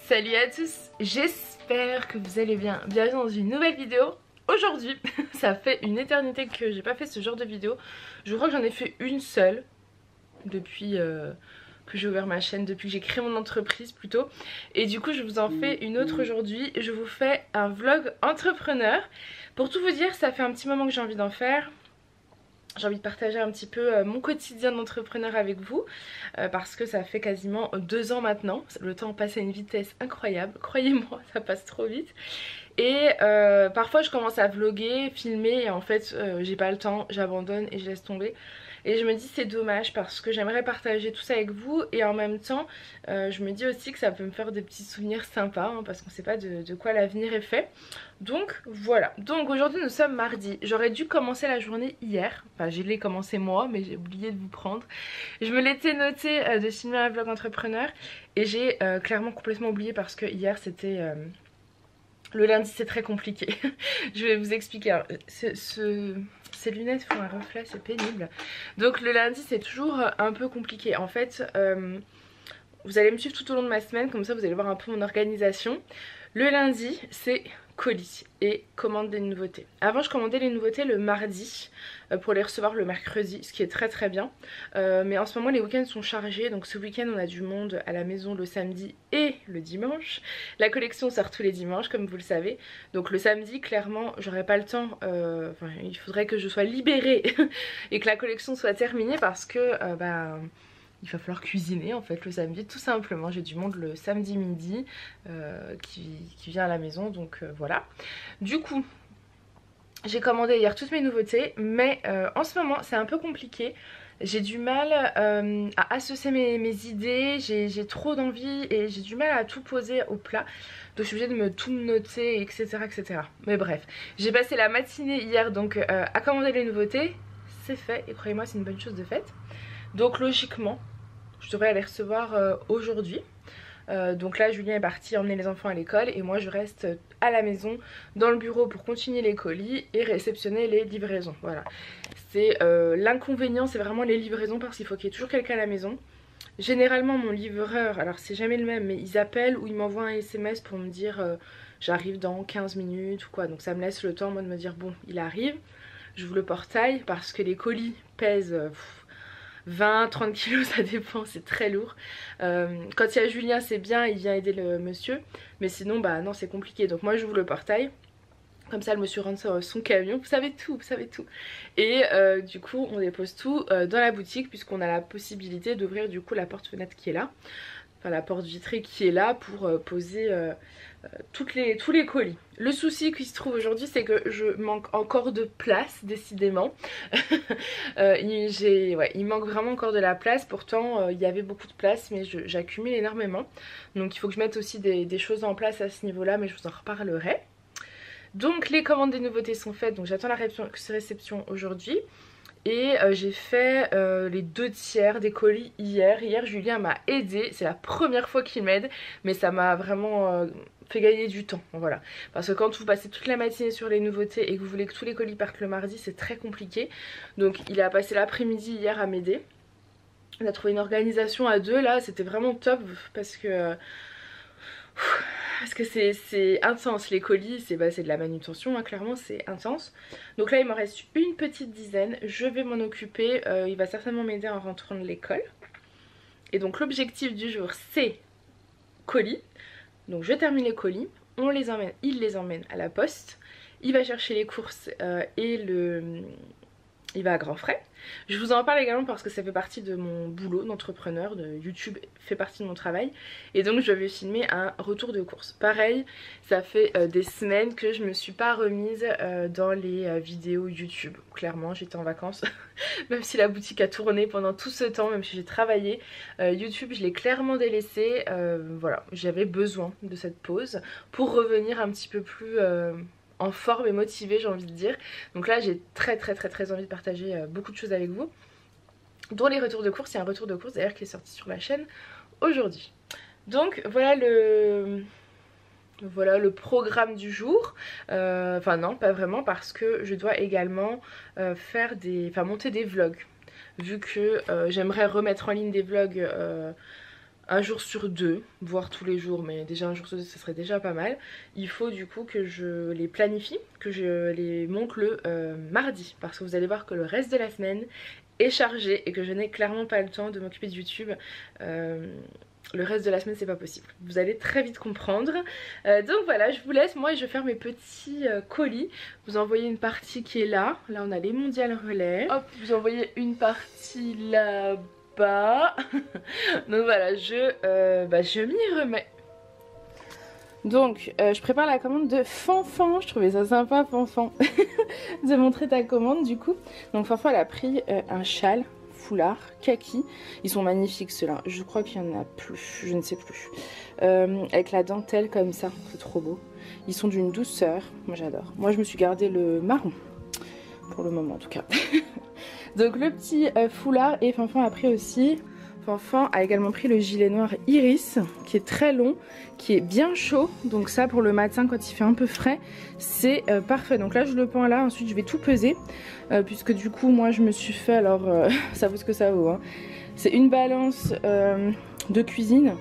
Salut à tous, j'espère que vous allez bien. Bienvenue dans une nouvelle vidéo. Aujourd'hui, ça fait une éternité que j'ai pas fait ce genre de vidéo. Je crois que j'en ai fait une seule depuis que j'ai ouvert ma chaîne, depuis que j'ai créé mon entreprise plutôt. Et du coup je vous en fais une autre aujourd'hui. Je vous fais un vlog entrepreneur. Pour tout vous dire, ça fait un petit moment que j'ai envie d'en faire. J'ai envie de partager un petit peu mon quotidien d'entrepreneur avec vous parce que ça fait quasiment 2 ans maintenant. Le temps passe à une vitesse incroyable, croyez-moi, ça passe trop vite. Et parfois je commence à vlogger, filmer et en fait j'ai pas le temps, j'abandonne et je laisse tomber. Et je me dis c'est dommage parce que j'aimerais partager tout ça avec vous et en même temps je me dis aussi que ça peut me faire des petits souvenirs sympas hein, parce qu'on sait pas de quoi l'avenir est fait. Donc voilà, donc aujourd'hui nous sommes mardi. J'aurais dû commencer la journée hier, enfin je l'ai commencé moi mais j'ai oublié de vous prendre. Je me l'étais noté de filmer un vlog entrepreneur et j'ai clairement complètement oublié parce que hier c'était... Le lundi c'est très compliqué. Je vais vous expliquer. Ces lunettes font un reflet, c'est pénible. Donc le lundi c'est toujours un peu compliqué. En fait, vous allez me suivre tout au long de ma semaine, comme ça vous allez voir un peu mon organisation. Le lundi c'est colis et commande des nouveautés. Avant je commandais les nouveautés le mardi pour les recevoir le mercredi, ce qui est très très bien. Mais en ce moment les week-ends sont chargés, donc ce week-end on a du monde à la maison le samedi et le dimanche. La collection sort tous les dimanches comme vous le savez. Donc le samedi clairement j'aurai pas le temps, il faudrait que je sois libérée et que la collection soit terminée parce que il va falloir cuisiner en fait le samedi tout simplement. J'ai du monde le samedi midi qui vient à la maison donc voilà. Du coup j'ai commandé hier toutes mes nouveautés mais en ce moment c'est un peu compliqué. J'ai du mal à associer mes idées, j'ai trop d'envie et j'ai du mal à tout poser au plat. Donc je suis obligée de tout noter etc etc. Mais bref, j'ai passé la matinée hier donc à commander les nouveautés. C'est fait et croyez-moi c'est une bonne chose de faite. Donc logiquement je devrais les recevoir aujourd'hui. Donc là Julien est parti emmener les enfants à l'école et moi je reste à la maison dans le bureau pour continuer les colis et réceptionner les livraisons. Voilà, c'est l'inconvénient, c'est vraiment les livraisons parce qu'il faut qu'il y ait toujours quelqu'un à la maison. Généralement mon livreur, alors c'est jamais le même mais ils appellent ou ils m'envoient un SMS pour me dire j'arrive dans 15 minutes ou quoi. Donc ça me laisse le temps moi de me dire bon il arrive, j'ouvre le portail parce que les colis pèsent 20-30 kilos, ça dépend, c'est très lourd. Quand il y a Julien c'est bien, il vient aider le monsieur, mais sinon bah non c'est compliqué. Donc moi j'ouvre le portail, comme ça le monsieur rentre son camion, vous savez tout, vous savez tout. Et du coup on dépose tout dans la boutique puisqu'on a la possibilité d'ouvrir du coup la porte-fenêtre qui est là. Enfin la porte vitrée qui est là pour poser tous les colis. Le souci qui se trouve aujourd'hui c'est que je manque encore de place décidément. Il manque vraiment encore de la place, pourtant il y avait beaucoup de place mais j'accumule énormément. Donc il faut que je mette aussi des choses en place à ce niveau là mais je vous en reparlerai. Donc les commandes des nouveautés sont faites, donc j'attends la réception aujourd'hui. Et j'ai fait les 2/3 des colis hier. Hier Julien m'a aidé, c'est la première fois qu'il m'aide, mais ça m'a vraiment fait gagner du temps. Voilà. Parce que quand vous passez toute la matinée sur les nouveautés et que vous voulez que tous les colis partent le mardi, c'est très compliqué. Donc il a passé l'après-midi hier à m'aider. On a trouvé une organisation à deux là, c'était vraiment top parce que c'est intense les colis, c'est de la manutention hein, clairement c'est intense. Donc là il m'en reste une petite dizaine, je vais m'en occuper, il va certainement m'aider en rentrant de l'école. Et donc l'objectif du jour c'est colis, donc je termine les colis, il les emmène à la poste, il va chercher les courses et il va à grands frais. Je vous en parle également parce que ça fait partie de mon boulot d'entrepreneur, de YouTube fait partie de mon travail. Et donc je vais filmer un retour de course. Pareil, ça fait des semaines que je me suis pas remise dans les vidéos YouTube. Clairement j'étais en vacances, même si la boutique a tourné pendant tout ce temps, même si j'ai travaillé. YouTube je l'ai clairement délaissé, voilà, j'avais besoin de cette pause pour revenir un petit peu plus... en forme et motivée j'ai envie de dire. Donc là j'ai très envie de partager beaucoup de choses avec vous, dont les retours de course. Il y a un retour de course d'ailleurs qui est sorti sur ma chaîne aujourd'hui. Donc voilà le programme du jour. Enfin non pas vraiment parce que je dois également monter des vlogs. Vu que j'aimerais remettre en ligne des vlogs un jour sur deux, voire tous les jours, mais déjà un jour sur deux ça serait déjà pas mal. Il faut du coup que je les planifie, que je les monte le mardi, parce que vous allez voir que le reste de la semaine est chargé et que je n'ai clairement pas le temps de m'occuper de YouTube. Le reste de la semaine c'est pas possible, vous allez très vite comprendre. Donc voilà, je vous laisse, moi je vais faire mes petits colis. Vous envoyez une partie qui est là, là on a les mondiales relais. Hop, vous envoyez une partie là-bas. Donc voilà, je m'y remets. Donc je prépare la commande de Fanfan, je trouvais ça sympa Fanfan de montrer ta commande du coup. Donc Fanfan elle a pris un châle foulard kaki, ils sont magnifiques ceux-là, je crois qu'il y en a plus, je ne sais plus, avec la dentelle comme ça, c'est trop beau, ils sont d'une douceur, moi j'adore. Moi je me suis gardé le marron pour le moment en tout cas. Donc le petit foulard, et Fanfan a pris aussi, Fanfan a également pris le gilet noir Iris qui est très long, qui est bien chaud, donc ça pour le matin quand il fait un peu frais c'est parfait. Donc là je le pends là, ensuite je vais tout peser puisque du coup moi je me suis fait, alors ça vaut ce que ça vaut hein. C'est une balance de cuisine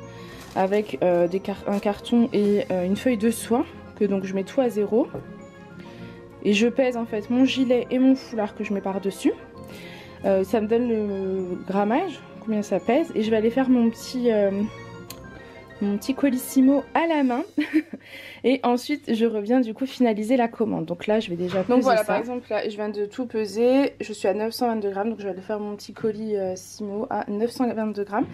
avec un carton et une feuille de soie, que donc je mets tout à 0 et je pèse en fait mon gilet et mon foulard que je mets par dessus. Ça me donne le grammage, combien ça pèse, et je vais aller faire mon petit colissimo à la main et ensuite je reviens du coup finaliser la commande. Donc là je vais déjà peser. Donc voilà, par exemple là je viens de tout peser, je suis à 922 grammes, donc je vais aller faire mon petit colissimo à 922 grammes.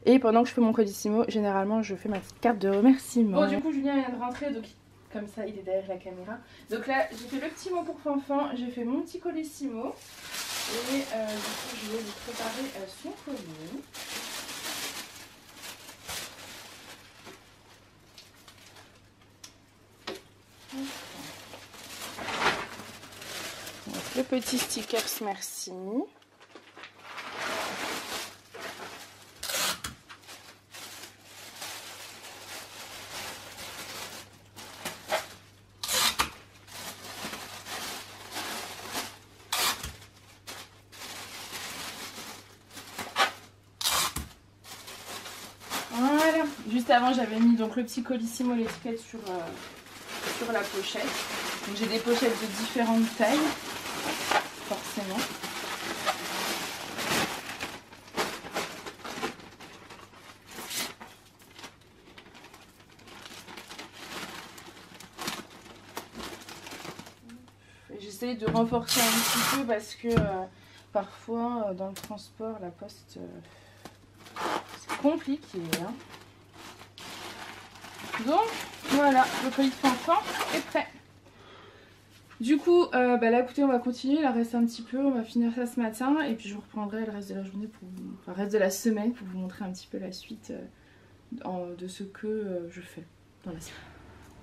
Et pendant que je fais mon colissimo, généralement je fais ma petite carte de remerciement. Bon du coup Julien vient de rentrer, donc comme ça il est derrière la caméra. Donc là j'ai fait le petit mot pour Fanfan, j'ai fait mon petit colissimo. Et du coup je vais lui préparer son colis. Donc, le petit stickers merci. Voilà, juste avant j'avais mis donc le petit colissimo, l'étiquette sur la pochette. Donc j'ai des pochettes de différentes tailles, forcément. J'essaie de renforcer un petit peu parce que parfois dans le transport la poste c'est compliqué hein. Donc voilà, le colis de Fanfan est prêt. Du coup là écoutez on va continuer, il en reste un petit peu, on va finir ça ce matin et puis je vous reprendrai le reste de la journée, le reste de la semaine pour vous montrer un petit peu la suite de ce que je fais dans la semaine.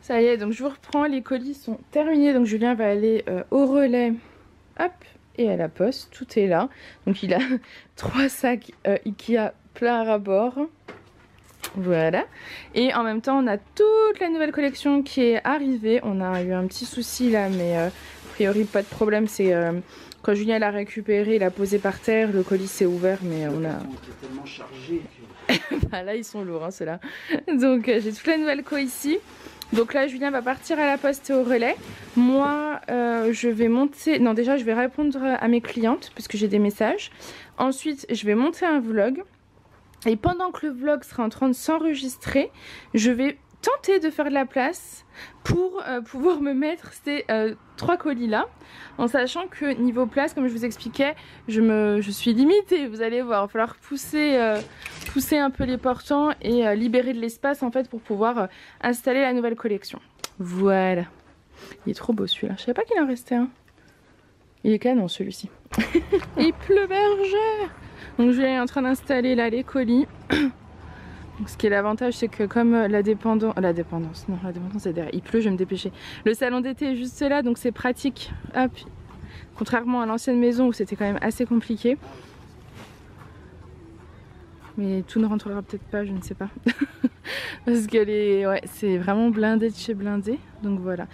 Ça y est, donc je vous reprends, les colis sont terminés, donc Julien va aller au relais, hop, et à la poste, tout est là. Donc il a 3 sacs Ikea plein à bord, voilà. Et en même temps on a toute la nouvelle collection qui est arrivée, on a eu un petit souci là, mais a priori pas de problème, c'est quand Julien l'a récupéré, il a posé par terre, le colis s'est ouvert, mais on a... tellement chargé. Bah là ils sont lourds hein, ceux-là. Donc j'ai toute la nouvelle co ici. Donc là Julien va partir à la poste et au relais. Moi je vais monter, non déjà je vais répondre à mes clientes parce que j'ai des messages. Ensuite je vais monter un vlog. Et pendant que le vlog sera en train de s'enregistrer, je vais tenter de faire de la place pour pouvoir me mettre ces 3 colis là, en sachant que niveau place, comme je vous expliquais, je suis limitée, vous allez voir, il va falloir pousser un peu les portants et libérer de l'espace en fait pour pouvoir installer la nouvelle collection. Voilà, il est trop beau celui-là, je savais pas qu'il en restait un. Il est canon celui-ci. Il pleut bergère. Donc je suis en train d'installer là les colis. Donc, ce qui est l'avantage c'est que comme la dépendance est derrière, il pleut, je vais me dépêcher. Le salon d'été est juste là donc c'est pratique. Hop. Contrairement à l'ancienne maison où c'était quand même assez compliqué. Mais tout ne rentrera peut-être pas, je ne sais pas. Parce que ouais, c'est vraiment blindé de chez blindé. Donc voilà.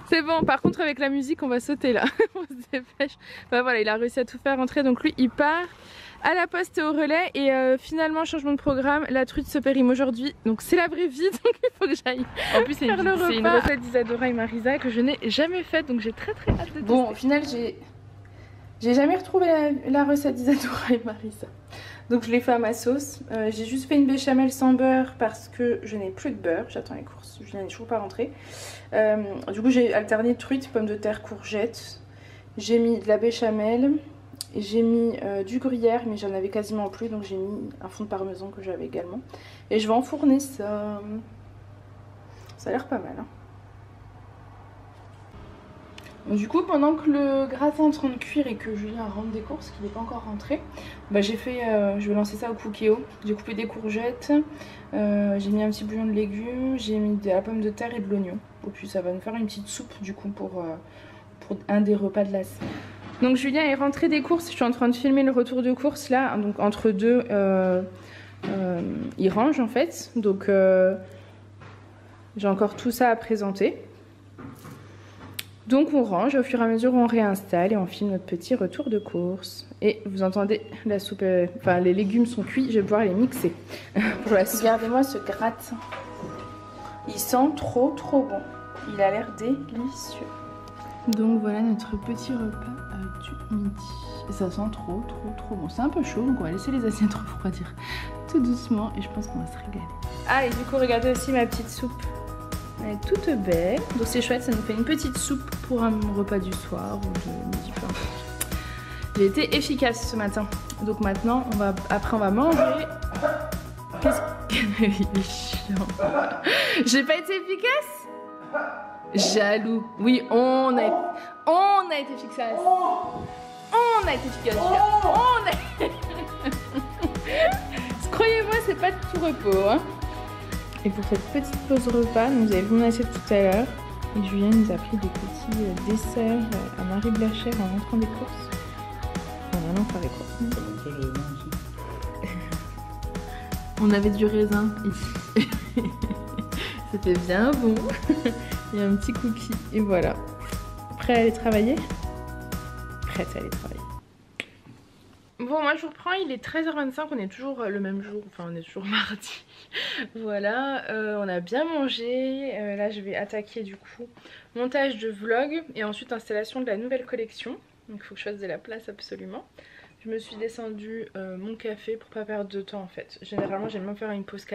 C'est bon, par contre avec la musique on va sauter là. On se dépêche. Bah voilà, il a réussi à tout faire rentrer, donc lui il part à la poste et au relais. Et finalement, changement de programme, la truite se périme aujourd'hui. Donc c'est la vraie vie, donc il faut que j'aille. En plus c'est une recette d'Isadora et Marisa que je n'ai jamais faite, donc j'ai très hâte de tester. Bon, au final j'ai jamais retrouvé la recette d'Isadora et Marisa. Donc je l'ai fait à ma sauce. J'ai juste fait une béchamel sans beurre parce que je n'ai plus de beurre. J'attends les courses, Julien n'est toujours pas rentré. Du coup j'ai alterné truite, pommes de terre, courgettes. J'ai mis de la béchamel. J'ai mis du gruyère, mais j'en avais quasiment plus. Donc j'ai mis un fond de parmesan que j'avais également. Et je vais enfourner ça. Ça a l'air pas mal, hein. Du coup, pendant que le gratin est en train de cuire et que Julien rentre des courses, qu'il n'est pas encore rentré, bah je vais lancer ça au Cookéo. J'ai coupé des courgettes, j'ai mis un petit bouillon de légumes, j'ai mis de la pomme de terre et de l'oignon. Et puis ça va nous faire une petite soupe du coup pour un des repas de la semaine. Donc Julien est rentré des courses, je suis en train de filmer le retour de course là, donc entre deux, il range en fait. Donc j'ai encore tout ça à présenter. Donc on range, au fur et à mesure on réinstalle et on filme notre petit retour de course. Et vous entendez la soupe, enfin les légumes sont cuits, je vais pouvoir les mixer pour la soupe. Regardez-moi ce gratin. Il sent trop bon. Il a l'air délicieux. Donc voilà notre petit repas du midi. Et ça sent trop bon. C'est un peu chaud, donc on va laisser les assiettes refroidir tout doucement et je pense qu'on va se régaler. Ah et du coup regardez aussi ma petite soupe. Elle est toute belle, donc c'est chouette, ça nous fait une petite soupe pour un repas du soir ou de midi, peu importe. J'ai été efficace ce matin, donc maintenant après on va manger. Qu'est-ce que... Il est chiant. J'ai pas été efficace? Jaloux. Oui, on a été efficace. On a été efficace. Croyez-moi, c'est pas de tout repos, hein. Et pour cette petite pause repas, nous avez vu mon assiette tout à l'heure. Et Julien nous a pris des petits desserts à Marie Blachère en rentrant des courses. On va en faire les courses. On avait du raisin ici. C'était bien bon. Il y a un petit cookie. Et voilà. Prêt à aller travailler? Prête à aller travailler. Bon, moi je vous reprends, il est 13h25, on est toujours le même jour, enfin on est toujours mardi. Voilà, on a bien mangé, là je vais attaquer du coup montage de vlog et ensuite installation de la nouvelle collection. Donc il faut que je fasse de la place absolument. Je me suis descendue mon café pour pas perdre de temps en fait. Généralement j'aime bien faire une pause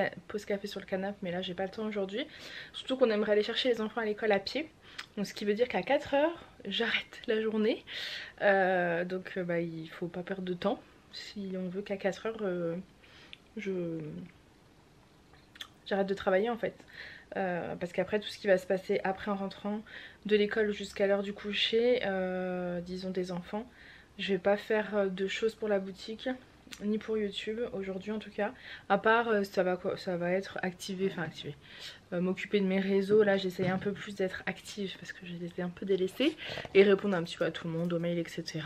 café sur le canapé, mais là j'ai pas le temps aujourd'hui. Surtout qu'on aimerait aller chercher les enfants à l'école à pied. Donc ce qui veut dire qu'à 4h j'arrête la journée. Donc il faut pas perdre de temps. Si on veut qu'à 4h j'arrête de travailler en fait. Parce qu'après tout ce qui va se passer après en rentrant de l'école jusqu'à l'heure du coucher, disons des enfants, je vais pas faire de choses pour la boutique ni pour YouTube aujourd'hui en tout cas, à part ça va être activé, m'occuper de mes réseaux. Là j'essaye un peu plus d'être active parce que j'ai été un peu délaissée, et répondre un petit peu à tout le monde, aux mails etc,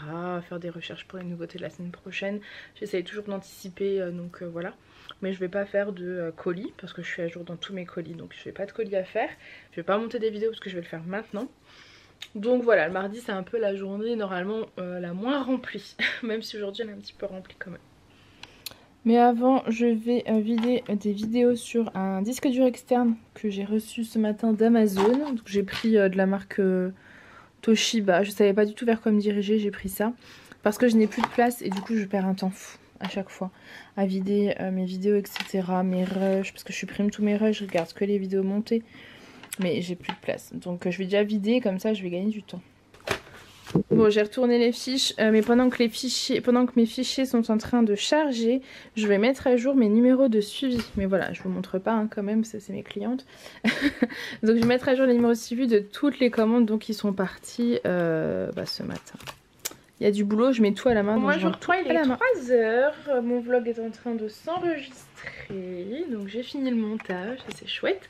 faire des recherches pour les nouveautés de la semaine prochaine. J'essaye toujours d'anticiper, donc voilà. Mais je vais pas faire de colis parce que je suis à jour dans tous mes colis, donc je fais pas de colis à faire. Je vais pas monter des vidéos parce que je vais le faire maintenant. Donc voilà, le mardi c'est un peu la journée normalement la moins remplie, même si aujourd'hui elle est un petit peu remplie quand même. Mais avant, je vais vider des vidéos sur un disque dur externe que j'ai reçu ce matin d'Amazon. J'ai pris de la marque Toshiba. Je savais pas du tout vers quoi me diriger, j'ai pris ça. Parce que je n'ai plus de place et du coup je perds un temps fou à chaque fois à vider mes vidéos etc. Mes rushs, parce que je supprime tous mes rushs, je regarde que les vidéos montées. Mais j'ai plus de place. Donc je vais déjà vider, comme ça je vais gagner du temps. Bon, j'ai retourné les fiches, mais pendant que mes fichiers sont en train de charger, je vais mettre à jour mes numéros de suivi. Mais voilà, je vous montre pas hein, quand même, ça c'est mes clientes. Donc je vais mettre à jour les numéros de suivi de toutes les commandes donc qui sont parties ce matin. Il y a du boulot, je mets tout à la main. Bon, moi je reprends, il est 3h, mon vlog est en train de s'enregistrer. Donc j'ai fini le montage, c'est chouette.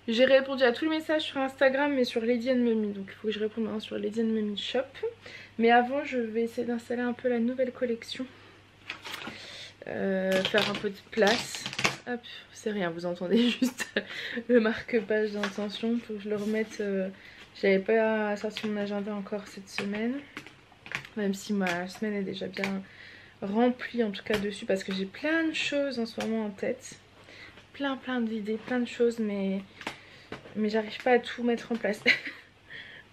J'ai répondu à tous les messages sur Instagram mais sur Lady & Mummy, donc il faut que je réponde maintenant sur Lady & Mummy Shop. Mais avant je vais essayer d'installer un peu la nouvelle collection, faire un peu de place. Hop, c'est rien, vous entendez juste le marque-page d'intention, faut que je le remette J'avais pas sorti mon agenda encore cette semaine. Même si ma semaine est déjà bien remplie en tout cas dessus. Parce que j'ai plein de choses en ce moment en tête. Plein d'idées, plein de choses. Mais j'arrive pas à tout mettre en place.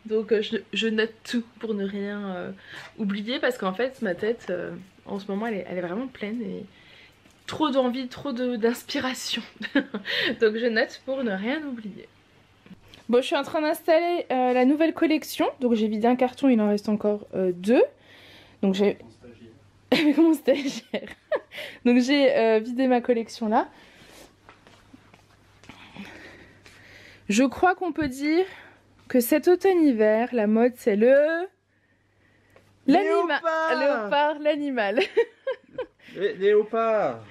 Donc je note tout pour ne rien oublier. Parce qu'en fait ma tête en ce moment elle est vraiment pleine. Et trop d'envie, trop d'inspiration. Donc je note pour ne rien oublier. Bon, je suis en train d'installer la nouvelle collection. Donc j'ai vidé un carton, il en reste encore 2. Donc j'ai... Avec mon stagiaire. Donc j'ai vidé ma collection là. Je crois qu'on peut dire que cet automne-hiver, la mode c'est le... L'animal. Léopard, l'animal. Léopard.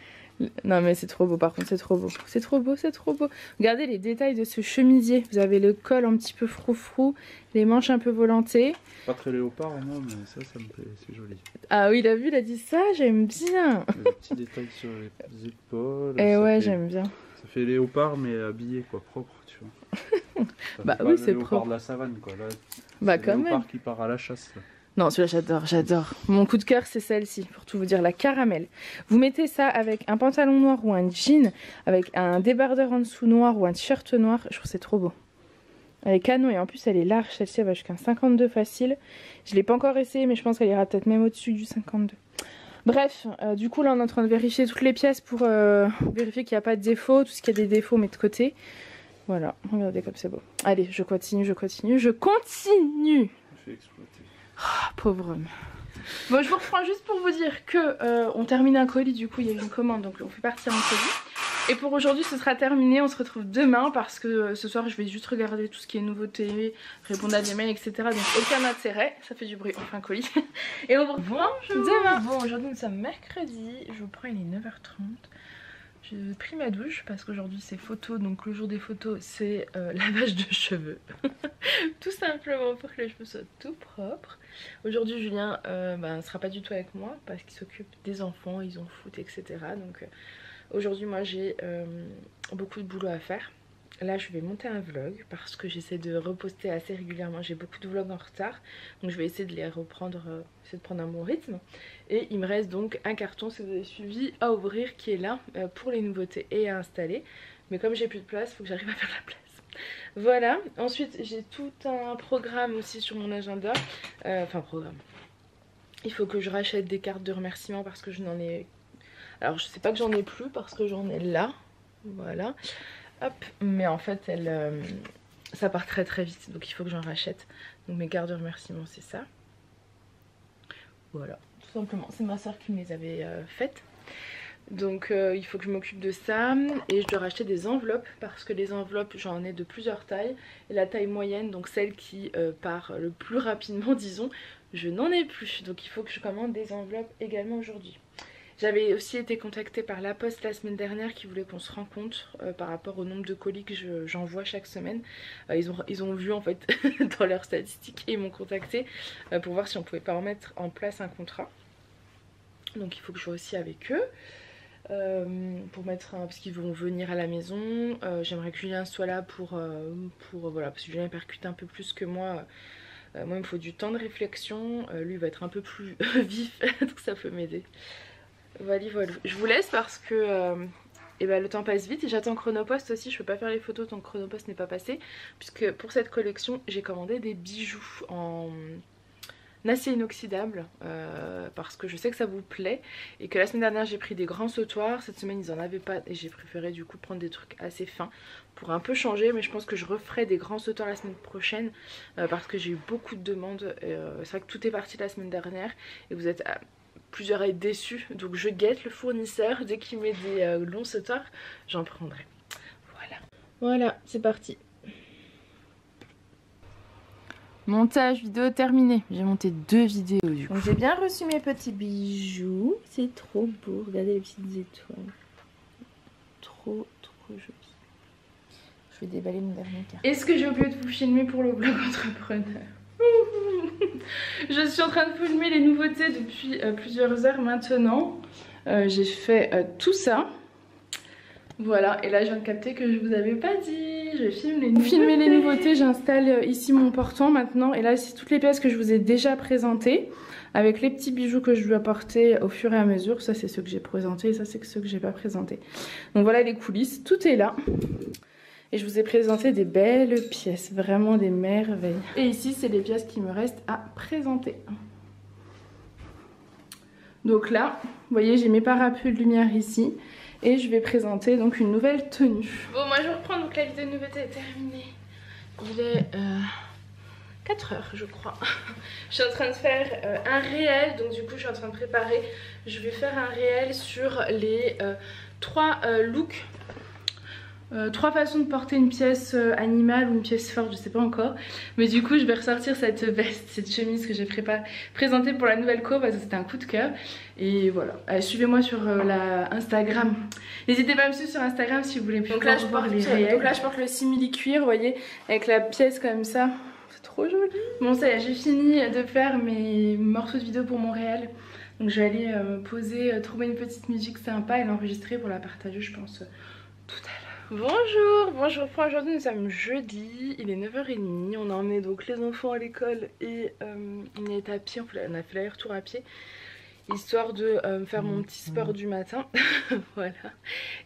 Non mais c'est trop beau, par contre c'est trop beau. C'est trop beau, c'est trop beau. Regardez les détails de ce chemisier. Vous avez le col un petit peu froufrou, les manches un peu volantées. Pas très léopard non, mais ça me plaît, c'est joli. Ah oui, il a vu, il a dit ça, j'aime bien. Les petits détails sur les épaules. Et ouais, j'aime bien. Ça fait léopard mais habillé quoi, propre tu vois. Bah oui, c'est propre. Léopard de la savane quoi. Là, bah quand même. Léopard qui part à la chasse là. Non, celui-là j'adore, j'adore. Mon coup de cœur c'est celle-ci, pour tout vous dire, la caramel. Vous mettez ça avec un pantalon noir ou un jean, avec un débardeur en dessous noir ou un t-shirt noir, je trouve que c'est trop beau. Elle est canon et en plus elle est large, celle-ci elle va jusqu'à un 52 facile. Je l'ai pas encore essayé mais je pense qu'elle ira peut-être même au-dessus du 52. Bref, du coup là on est en train de vérifier toutes les pièces pour vérifier qu'il n'y a pas de défauts, tout ce qui a des défauts mais de côté. Voilà, regardez comme c'est beau. Allez, je continue. Je me fais exploiter. Oh, pauvre homme. Bon, je vous reprends juste pour vous dire que on termine un colis, du coup il y a eu une commande donc on fait partir un colis. Et pour aujourd'hui ce sera terminé, on se retrouve demain parce que ce soir je vais juste regarder tout ce qui est nouveauté, répondre à des mails etc. Donc aucun intérêt, ça fait du bruit, on fait un colis. Et on vous revoit demain. Bon, aujourd'hui nous sommes mercredi, je vous prends, il est 9h30. J'ai pris ma douche parce qu'aujourd'hui c'est photo, donc le jour des photos c'est lavage de cheveux. Tout simplement pour que les cheveux soient tout propres. Aujourd'hui Julien ne sera pas du tout avec moi parce qu'il s'occupe des enfants, ils ont foot etc. Donc aujourd'hui moi j'ai beaucoup de boulot à faire. Là je vais monter un vlog parce que j'essaie de reposter assez régulièrement. J'ai beaucoup de vlogs en retard, donc je vais essayer de les reprendre, essayer de prendre un bon rythme. Et il me reste donc un carton, si vous avez suivi, à ouvrir qui est là pour les nouveautés et à installer. Mais comme j'ai plus de place, il faut que j'arrive à faire la place. Voilà, ensuite j'ai tout un programme aussi sur mon agenda. Enfin programme. Il faut que je rachète des cartes de remerciement parce que je n'en ai... Alors je sais pas que j'en ai plus parce que j'en ai là. Voilà. Hop, mais en fait ça part très vite donc il faut que j'en rachète. Donc mes cartes de remerciement c'est ça. Voilà, tout simplement, c'est ma soeur qui me les avait faites. Donc il faut que je m'occupe de ça. Et je dois racheter des enveloppes parce que les enveloppes j'en ai de plusieurs tailles. Et la taille moyenne, donc celle qui part le plus rapidement disons, je n'en ai plus. Donc il faut que je commande des enveloppes également aujourd'hui. J'avais aussi été contactée par La Poste la semaine dernière qui voulait qu'on se rencontre par rapport au nombre de colis que j'envoie chaque semaine. Ils ont vu en fait dans leurs statistiques et ils m'ont contacté pour voir si on pouvait pas remettre en place un contrat. Donc il faut que je vois aussi avec eux. Pour mettre parce qu'ils vont venir à la maison. J'aimerais que Julien soit là pour voilà, parce que Julien percute un peu plus que moi. Moi il me faut du temps de réflexion. Lui il va être un peu plus vif donc ça peut m'aider. Voilà, je vous laisse parce que le temps passe vite et j'attends Chronopost aussi. Je peux pas faire les photos tant que Chronopost n'est pas passé, puisque pour cette collection j'ai commandé des bijoux en acier inoxydable parce que je sais que ça vous plaît et que la semaine dernière j'ai pris des grands sautoirs. Cette semaine ils en avaient pas et j'ai préféré du coup prendre des trucs assez fins pour un peu changer, mais je pense que je referai des grands sautoirs la semaine prochaine parce que j'ai eu beaucoup de demandes. C'est vrai que tout est parti la semaine dernière et vous êtes plusieurs à être déçus, donc je guette le fournisseur. Dès qu'il met des longs sautoirs j'en prendrai. Voilà, c'est parti. Montage vidéo terminé. J'ai monté 2 vidéos du coup. J'ai bien reçu mes petits bijoux. C'est trop beau. Regardez les petites étoiles. Trop joli. Je vais déballer mon dernier carte. Est-ce que j'ai oublié de vous filmer pour le blog entrepreneur? Je suis en train de filmer les nouveautés depuis plusieurs heures maintenant. J'ai fait tout ça. Voilà, et là je viens de capter que je vous avais pas dit. je filmer les nouveautés. J'installe ici mon portant maintenant. Et là, c'est toutes les pièces que je vous ai déjà présentées. Avec les petits bijoux que je lui apportais au fur et à mesure. Ça, c'est ceux que j'ai présentés et ça, c'est ceux que j'ai pas présentés. Donc voilà les coulisses. Tout est là. Et je vous ai présenté des belles pièces. Vraiment des merveilles. Et ici, c'est les pièces qui me restent à présenter. Donc là, vous voyez, j'ai mes parapluies de lumière ici. Et je vais présenter donc une nouvelle tenue. Bon, moi je reprends, donc la vidéo de nouveauté est terminée. Il est 4 heures je crois. Je suis en train de faire un réel, donc du coup je suis en train de préparer. Je vais faire un réel sur les 3 looks. 3 façons de porter une pièce animale ou une pièce forte, je sais pas encore. Mais du coup je vais ressortir cette veste, cette chemise que j'ai présentée pour la nouvelle co parce que c'était un coup de cœur. Et voilà, suivez-moi sur la Instagram. N'hésitez pas à me suivre sur Instagram si vous voulez plus voir les réels. Donc là je porte le simili cuir, vous voyez, avec la pièce comme ça. C'est trop joli. Bon ça y est, j'ai fini de faire mes morceaux de vidéo pour mon réel. Donc je vais aller me poser, trouver une petite musique sympa et l'enregistrer pour la partager je pense tout à l'heure. Bonjour, bon je reprends aujourd'hui, nous sommes jeudi, il est 9h30, on a emmené donc les enfants à l'école et on est à pied, on a fait l'aller-retour à pied, histoire de faire mon petit sport du matin, voilà.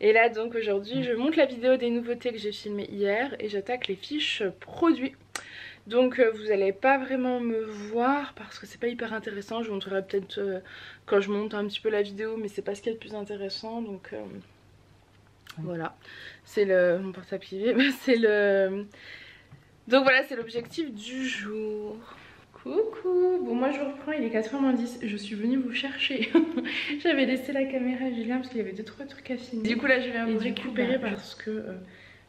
Et là donc aujourd'hui je monte la vidéo des nouveautés que j'ai filmées hier et j'attaque les fiches produits. Donc vous n'allez pas vraiment me voir parce que c'est pas hyper intéressant, je vous montrerai peut-être quand je monte un petit peu la vidéo mais c'est pas ce qui est le plus intéressant donc... Voilà, c'est mon portable privé, c'est le... Donc voilà, c'est l'objectif du jour. Coucou, bon moi je reprends, il est 4h10, je suis venue vous chercher. J'avais laissé la caméra à Julien parce qu'il y avait 2-3 trucs à finir. Du coup là je viens vous récupérer parce que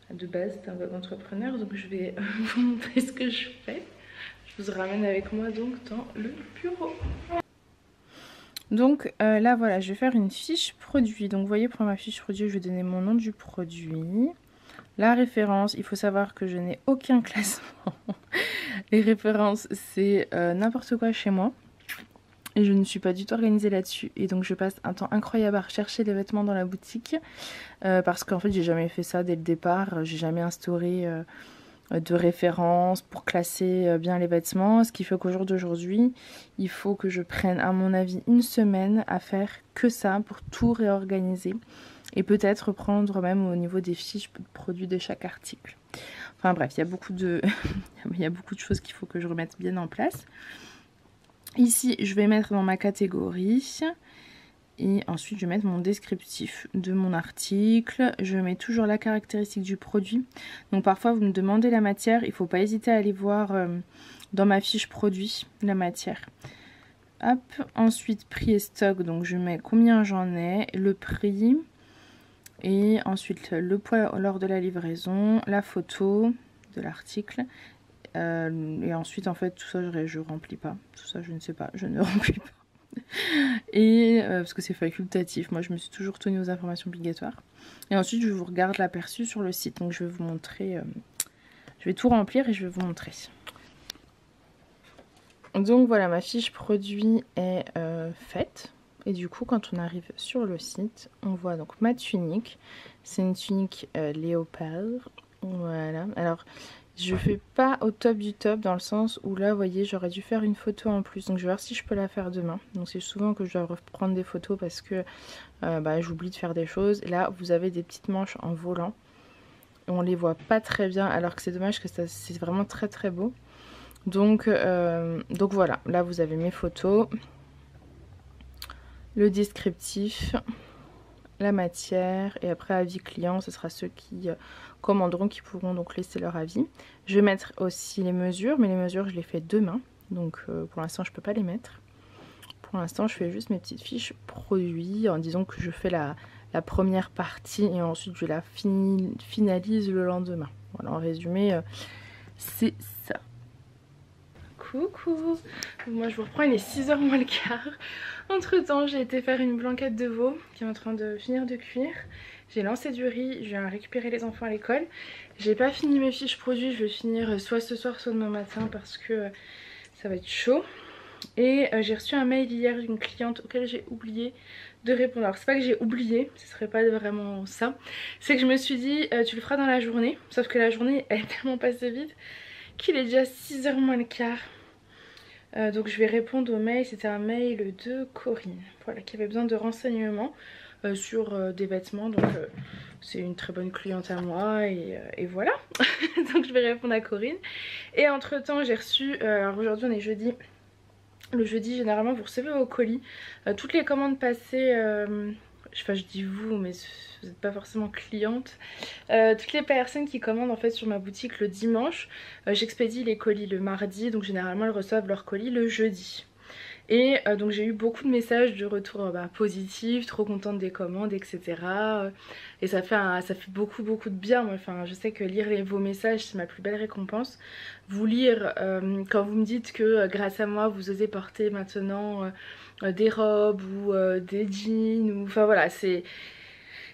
de base c'est un web entrepreneur, donc je vais vous montrer ce que je fais. Je vous ramène avec moi donc dans le bureau. Donc là voilà, je vais faire une fiche produit. Donc vous voyez, pour ma fiche produit, je vais donner mon nom du produit. La référence, il faut savoir que je n'ai aucun classement. Les références, c'est n'importe quoi chez moi. Et je ne suis pas du tout organisée là-dessus. Et donc je passe un temps incroyable à rechercher les vêtements dans la boutique. Parce qu'en fait, j'ai jamais fait ça dès le départ. J'ai jamais instauré... de référence pour classer bien les vêtements, ce qui fait qu'au jour d'aujourd'hui il faut que je prenne à mon avis une semaine à faire que ça pour tout réorganiser et peut-être reprendre même au niveau des fiches de produits de chaque article. Enfin bref, il y a beaucoup de il y a beaucoup de choses qu'il faut que je remette bien en place. Ici je vais mettre dans ma catégorie. Et ensuite je vais mettre mon descriptif de mon article. Je mets toujours la caractéristique du produit. Donc parfois vous me demandez la matière. Il ne faut pas hésiter à aller voir dans ma fiche produit la matière. Hop. Ensuite prix et stock. Donc je mets combien j'en ai, le prix. Et ensuite le poids lors de la livraison, la photo de l'article. Et ensuite en fait tout ça je remplis pas. Tout ça je ne sais pas, je ne remplis pas. Et parce que c'est facultatif, moi je me suis toujours tenue aux informations obligatoires. Et ensuite je vous regarde l'aperçu sur le site, donc je vais vous montrer, je vais tout remplir et je vais vous montrer. Donc voilà, ma fiche produit est faite. Et du coup quand on arrive sur le site, on voit donc ma tunique. C'est une tunique léopard, voilà. Alors je fais pas au top du top dans le sens où là vous voyez j'aurais dû faire une photo en plus, donc je vais voir si je peux la faire demain. Donc c'est souvent que je dois reprendre des photos parce que j'oublie de faire des choses. Et là vous avez des petites manches en volant, on les voit pas très bien alors que c'est dommage que c'est vraiment très très beau. Donc voilà, là vous avez mes photos, le descriptif, la matière et après avis client, ce sera ceux qui commanderont qui pourront donc laisser leur avis. Je vais mettre aussi les mesures, mais les mesures je les fais demain, donc pour l'instant je peux pas les mettre. Pour l'instant je fais juste mes petites fiches produits en disant que je fais la première partie et ensuite je la finalise le lendemain. Voilà, en résumé c'est ça. Coucou, moi je vous reprends, il est 6h moins le quart. Entre temps j'ai été faire une blanquette de veau qui est en train de finir de cuire. J'ai lancé du riz, je viens récupérer les enfants à l'école. J'ai pas fini mes fiches produits, je vais finir soit ce soir soit demain matin parce que ça va être chaud. Et j'ai reçu un mail hier d'une cliente auquel j'ai oublié de répondre. Alors c'est pas que j'ai oublié, ce serait pas vraiment ça. C'est que je me suis dit tu le feras dans la journée. Sauf que la journée elle est tellement passée vite qu'il est déjà 6h moins le quart. Donc je vais répondre au mail. C'était un mail de Corinne, voilà, qui avait besoin de renseignements sur des vêtements. Donc c'est une très bonne cliente à moi et voilà. Donc je vais répondre à Corinne. Et entre temps j'ai reçu, alors aujourd'hui on est jeudi. Le jeudi généralement vous recevez vos colis. Toutes les commandes passées, enfin je dis vous mais vous n'êtes pas forcément cliente. Toutes les personnes qui commandent en fait sur ma boutique le dimanche, j'expédie les colis le mardi. Donc généralement elles reçoivent leurs colis le jeudi. Et donc j'ai eu beaucoup de messages de retour positifs, trop contente des commandes, etc. Et ça fait beaucoup de bien. Enfin, je sais que lire vos messages c'est ma plus belle récompense. Vous lire quand vous me dites que grâce à moi vous osez porter maintenant des robes ou des jeans, ou enfin voilà,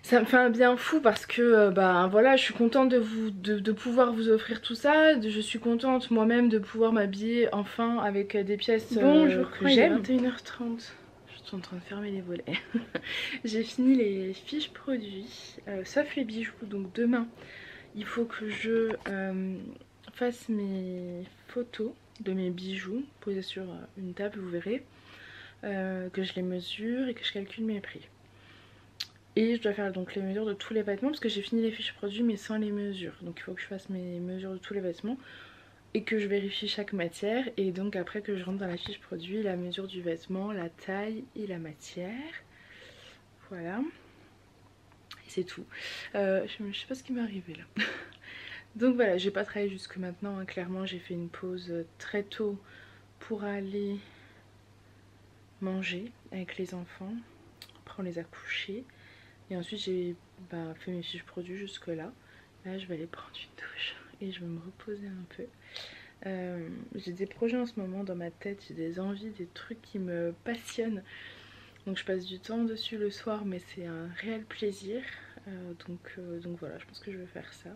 ça me fait un bien fou parce que voilà, je suis contente de pouvoir vous offrir tout ça. Je suis contente moi-même de pouvoir m'habiller enfin avec des pièces que j'aime. 21h30. Je suis en train de fermer les volets. J'ai fini les fiches produits, sauf les bijoux. Donc demain, il faut que je fasse mes photos de mes bijoux posés sur une table, vous verrez. Que je les mesure et que je calcule mes prix. Et je dois faire donc les mesures de tous les vêtements parce que j'ai fini les fiches produits mais sans les mesures. Donc il faut que je fasse mes mesures de tous les vêtements et que je vérifie chaque matière. Et donc après que je rentre dans la fiche produit, la mesure du vêtement, la taille et la matière. Voilà. Et c'est tout. Je sais pas ce qui m'est arrivé là. Donc voilà, j'ai pas travaillé jusque maintenant. Hein. Clairement j'ai fait une pause très tôt pour aller manger avec les enfants. Après on les a couchés. Et ensuite j'ai fait mes fiches produits jusque là. Là je vais aller prendre une douche et je vais me reposer un peu. J'ai des projets en ce moment dans ma tête, j'ai des envies, des trucs qui me passionnent. Donc je passe du temps dessus le soir mais c'est un réel plaisir. Donc voilà, je pense que je vais faire ça.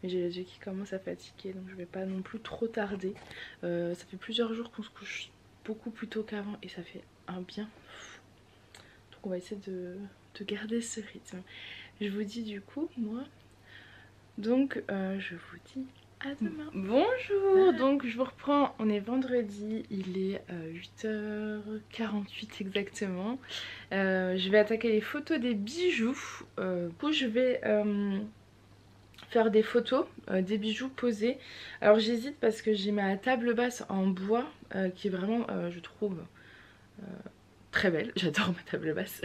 Mais j'ai les yeux qui commencent à fatiguer donc je vais pas non plus trop tarder. Ça fait plusieurs jours qu'on se couche beaucoup plus tôt qu'avant et ça fait un bien fou. Donc on va essayer de garder ce rythme. Je vous dis du coup moi, donc je vous dis à demain. Bonjour, donc je vous reprends, on est vendredi, il est 8h48 exactement. Je vais attaquer les photos des bijoux. Du coup je vais faire des photos des bijoux posés. Alors j'hésite parce que j'ai ma table basse en bois qui est vraiment je trouve très belle, j'adore ma table basse.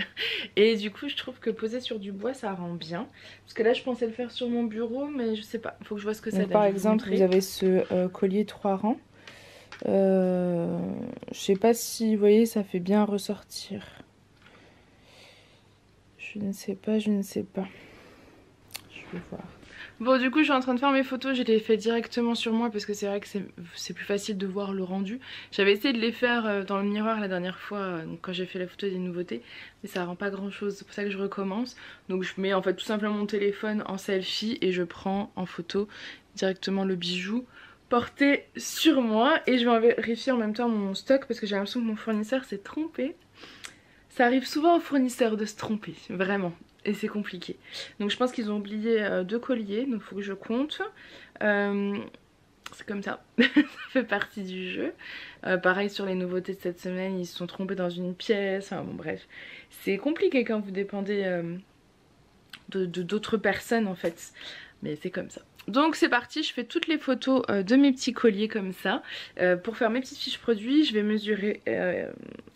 Et du coup je trouve que poser sur du bois ça rend bien. Parce que là je pensais le faire sur mon bureau mais je sais pas, il faut que je vois ce que ça donne. Par exemple vous avez ce collier 3 rangs. Je sais pas si vous voyez ça fait bien ressortir. Je ne sais pas, je vais voir. Bon du coup je suis en train de faire mes photos, je les fais directement sur moi parce que c'est vrai que c'est plus facile de voir le rendu. J'avais essayé de les faire dans le miroir la dernière fois quand j'ai fait la photo des nouveautés, mais ça rend pas grand chose, c'est pour ça que je recommence. Donc je mets en fait tout simplement mon téléphone en selfie et je prends en photo directement le bijou porté sur moi. Et je vais vérifier en même temps mon stock parce que j'ai l'impression que mon fournisseur s'est trompé. Ça arrive souvent aux fournisseurs de se tromper, vraiment. Et c'est compliqué. Donc je pense qu'ils ont oublié 2 colliers. Donc il faut que je compte. C'est comme ça. Ça fait partie du jeu. Pareil sur les nouveautés de cette semaine. Ils se sont trompés dans une pièce. Enfin bon bref. C'est compliqué quand vous dépendez d'autres personnes en fait. Mais c'est comme ça. Donc c'est parti, je fais toutes les photos de mes petits colliers comme ça. Pour faire mes petites fiches produits, je vais mesurer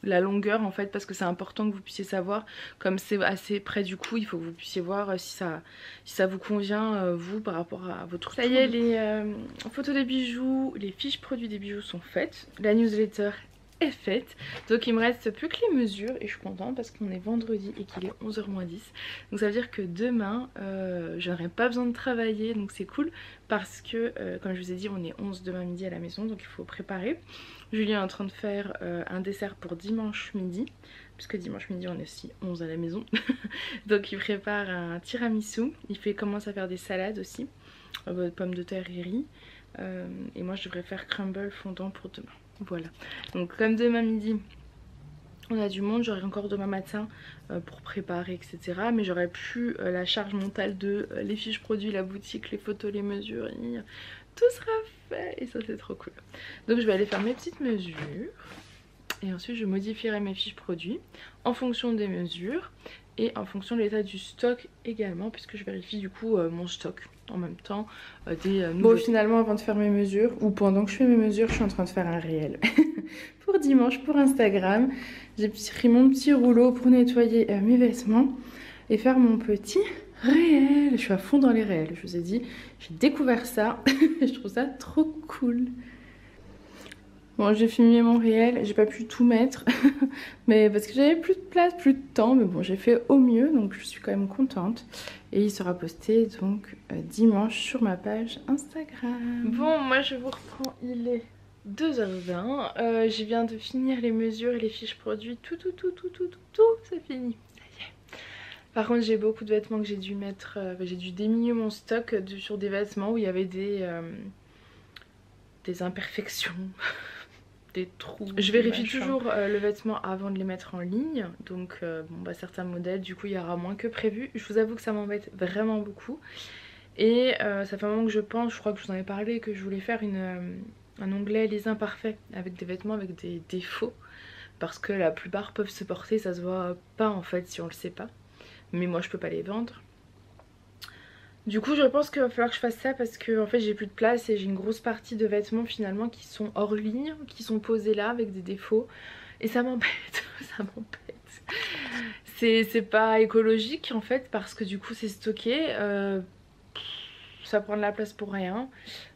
la longueur en fait parce que c'est important que vous puissiez savoir. Comme c'est assez près du cou, il faut que vous puissiez voir si ça vous convient vous par rapport à votre... Ça y est, les photos des bijoux, les fiches produits des bijoux sont faites. La newsletter est faite. Donc il me reste plus que les mesures et je suis contente parce qu'on est vendredi et qu'il est 11h moins 10. Donc ça veut dire que demain je n'aurai pas besoin de travailler, donc c'est cool parce que comme je vous ai dit on est 11 demain midi à la maison, donc il faut préparer. Julien est en train de faire un dessert pour dimanche midi puisque dimanche midi on est aussi 11 à la maison. Donc il prépare un tiramisu, commence à faire des salades aussi, pommes de terre et riz, et moi je devrais faire crumble fondant pour demain. Voilà. Donc comme demain midi on a du monde, j'aurai encore demain matin pour préparer etc. Mais j'aurai plus la charge mentale de les fiches produits, la boutique, les photos, les mesures, tout sera fait et ça c'est trop cool. Donc je vais aller faire mes petites mesures et ensuite je modifierai mes fiches produits en fonction des mesures et en fonction de l'état du stock également, puisque je vérifie du coup mon stock en même temps des nouveautés. Bon, finalement avant de faire mes mesures, ou pendant que je fais mes mesures, je suis en train de faire un réel pour dimanche, pour Instagram. J'ai pris mon petit rouleau pour nettoyer mes vêtements et faire mon petit réel. Je suis à fond dans les réels, je vous ai dit, j'ai découvert ça et je trouve ça trop cool. Bon, j'ai filmé mon réel, j'ai pas pu tout mettre, mais parce que j'avais plus de place, plus de temps, mais bon, j'ai fait au mieux, donc je suis quand même contente. Et il sera posté donc dimanche sur ma page Instagram. Bon, moi je vous reprends, il est 2h20, je viens de finir les mesures et les fiches produits, tout, c'est fini. Par contre j'ai beaucoup de vêtements que j'ai dû mettre, j'ai dû diminuer mon stock sur des vêtements où il y avait des imperfections. Des trous. Je vérifie toujours le vêtement avant de les mettre en ligne. Donc bon bah certains modèles du coup il y aura moins que prévu. Je vous avoue que ça m'embête vraiment beaucoup. Et ça fait un moment que je pense, je crois que je vous en ai parlé, que je voulais faire un onglet les imparfaits avec des vêtements avec des défauts. Parce que la plupart peuvent se porter, ça se voit pas en fait si on le sait pas. Mais moi je peux pas les vendre. Du coup je pense qu'il va falloir que je fasse ça parce que en fait j'ai plus de place et j'ai une grosse partie de vêtements finalement qui sont hors ligne, qui sont posés là avec des défauts et ça m'embête, ça m'embête. C'est pas écologique en fait parce que du coup c'est stocké, ça prend de la place pour rien.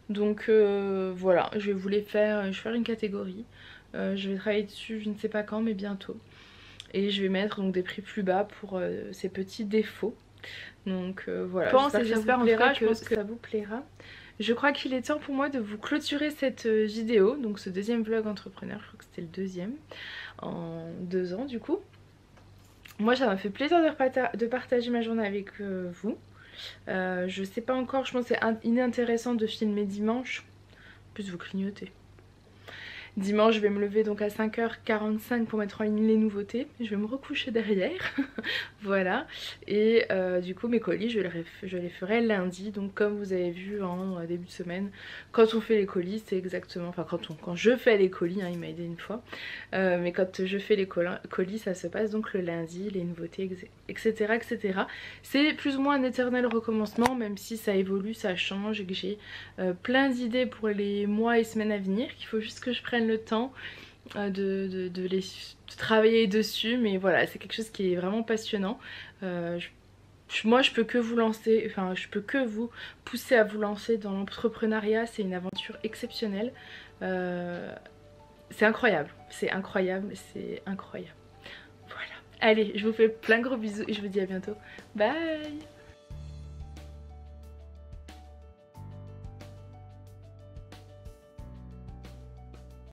Donc voilà, je vais faire une catégorie, je vais travailler dessus je ne sais pas quand mais bientôt. Et je vais mettre donc des prix plus bas pour ces petits défauts. Donc voilà, j'espère que ça vous plaira. Je crois qu'il est temps pour moi de vous clôturer cette vidéo, donc ce deuxième vlog entrepreneur, je crois que c'était le deuxième en 2 ans du coup. Moi ça m'a fait plaisir de partager ma journée avec vous. Je sais pas encore, je pense que c'est inintéressant de filmer dimanche, en plus vous clignotez. Dimanche je vais me lever donc à 5h45 pour mettre en ligne les nouveautés. Je vais me recoucher derrière. Voilà. Et du coup mes colis je les ferai lundi. Donc comme vous avez vu en début de semaine, quand on fait les colis c'est exactement... Enfin quand je fais les colis, hein, il m'a aidé une fois. Mais quand je fais les colis ça se passe donc le lundi, les nouveautés etc. etc. C'est plus ou moins un éternel recommencement, même si ça évolue, ça change et que j'ai plein d'idées pour les mois et semaines à venir, qu'il faut juste que je prenne le temps de travailler dessus. Mais voilà, c'est quelque chose qui est vraiment passionnant. Moi je peux que vous lancer, enfin je peux que vous pousser à vous lancer dans l'entrepreneuriat. C'est une aventure exceptionnelle, c'est incroyable, c'est incroyable, c'est incroyable. Voilà, allez je vous fais plein de gros bisous et je vous dis à bientôt, bye.